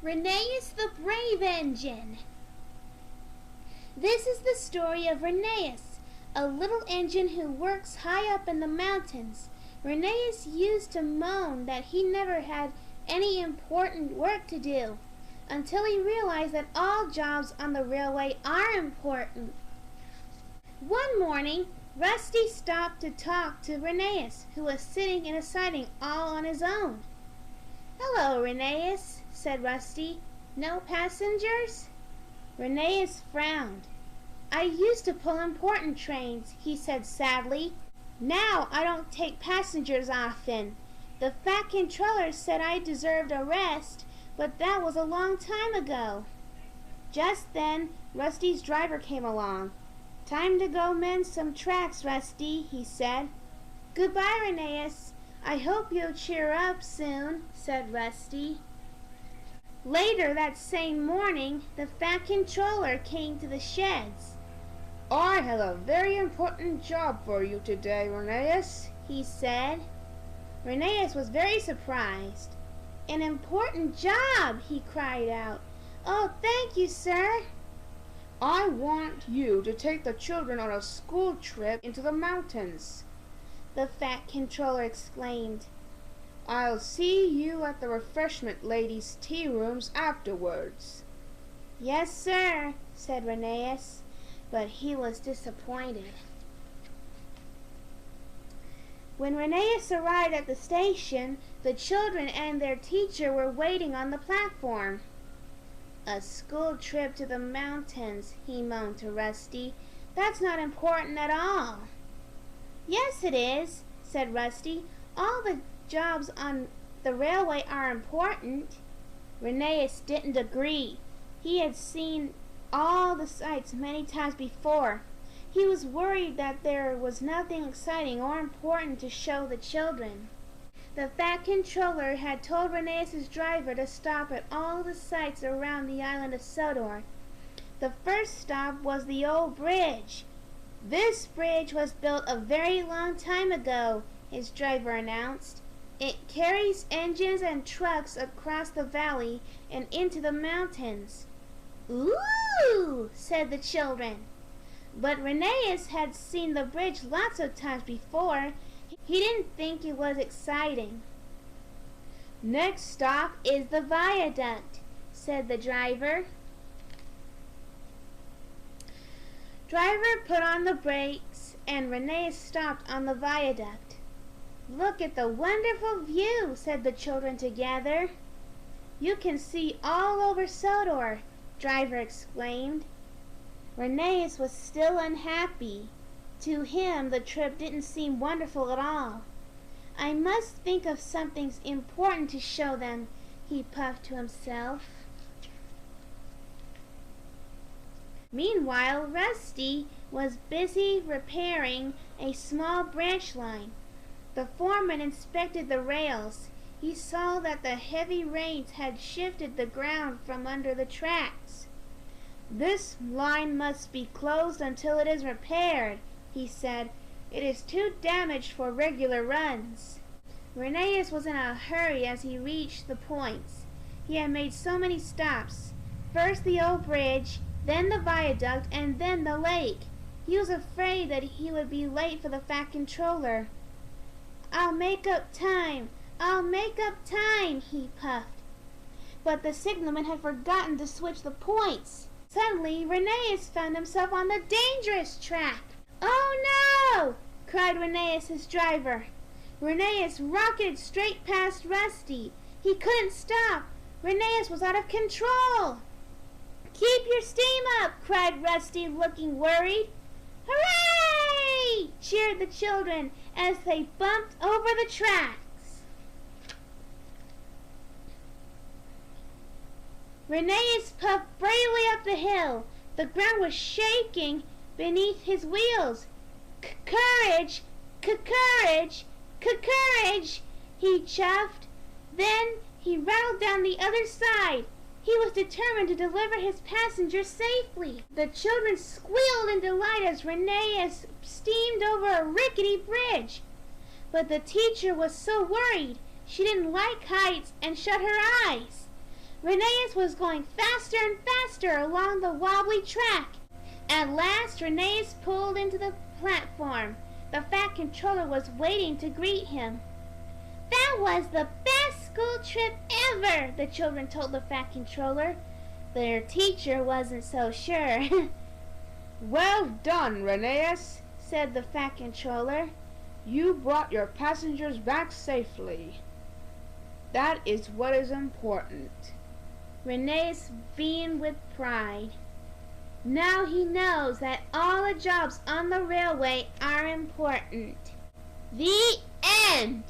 Rheneas the Brave Engine. This is the story of Rheneas, a little engine who works high up in the mountains. Rheneas used to moan that he never had any important work to do, until he realized that all jobs on the railway are important. One morning, Rusty stopped to talk to Rheneas, who was sitting in a siding all on his own. "Hello, Rheneas," said Rusty. "No passengers?" Rheneas frowned. "I used to pull important trains," he said sadly. "Now I don't take passengers often. The fat controller said I deserved a rest, but that was a long time ago." Just then, Rusty's driver came along. "Time to go mend some tracks, Rusty," he said. "Goodbye, Rheneas. I hope you'll cheer up soon," said Rusty. Later that same morning, the fat controller came to the sheds. "I have a very important job for you today, Rheneas," he said. Rheneas was very surprised. "An important job!" he cried out. "Oh, thank you, sir." "I want you to take the children on a school trip into the mountains," the fat controller exclaimed. "I'll see you at the refreshment ladies' tea rooms afterwards." "Yes, sir," said Rheneas, but he was disappointed. When Rheneas arrived at the station, the children and their teacher were waiting on the platform. "A school trip to the mountains," he moaned to Rusty. "That's not important at all." "Yes, it is," said Rusty. "All the jobs on the railway are important." Rheneas didn't agree. He had seen all the sights many times before. He was worried that there was nothing exciting or important to show the children. The fat controller had told Rheneas' driver to stop at all the sights around the island of Sodor. The first stop was the old bridge. "This bridge was built a very long time ago," his driver announced. "It carries engines and trucks across the valley and into the mountains." "Ooh!" said the children. But Rheneas had seen the bridge lots of times before. He didn't think it was exciting. "Next stop is the viaduct," said the driver. Driver put on the brakes and Rheneas stopped on the viaduct. "Look at the wonderful view," said the children together. "You can see all over Sodor," driver exclaimed. Rheneas was still unhappy. To him the trip didn't seem wonderful at all. "I must think of something important to show them," he puffed to himself. Meanwhile, Rusty was busy repairing a small branch line. The foreman inspected the rails. He saw that the heavy rains had shifted the ground from under the tracks. "This line must be closed until it is repaired," he said. "It is too damaged for regular runs." Rheneas was in a hurry as he reached the points. He had made so many stops. First the old bridge, then the viaduct, and then the lake. He was afraid that he would be late for the fat controller. "I'll make up time! I'll make up time!" he puffed. But the signalman had forgotten to switch the points. Suddenly, Rheneas found himself on the dangerous track. "Oh no!" cried Rheneas' driver. Rheneas rocketed straight past Rusty. He couldn't stop. Rheneas was out of control. "Keep your steam up!" cried Rusty, looking worried. "Hooray!" cheered the children as they bumped over the tracks. Rheneas puffed bravely up the hill. The ground was shaking beneath his wheels. "Courage! Courage! Courage!" he chuffed. Then he rattled down the other side. He was determined to deliver his passengers safely. The children squealed in delight as Rheneas steamed over a rickety bridge. But the teacher was so worried. She didn't like heights and shut her eyes. Rheneas was going faster and faster along the wobbly track. At last, Rheneas pulled into the platform. The fat controller was waiting to greet him. "That was the best school trip ever," the children told the fat controller. Their teacher wasn't so sure. "Well done, Rheneas," said the fat controller. "You brought your passengers back safely. That is what is important." Rheneas beamed with pride. Now he knows that all the jobs on the railway are important. The end.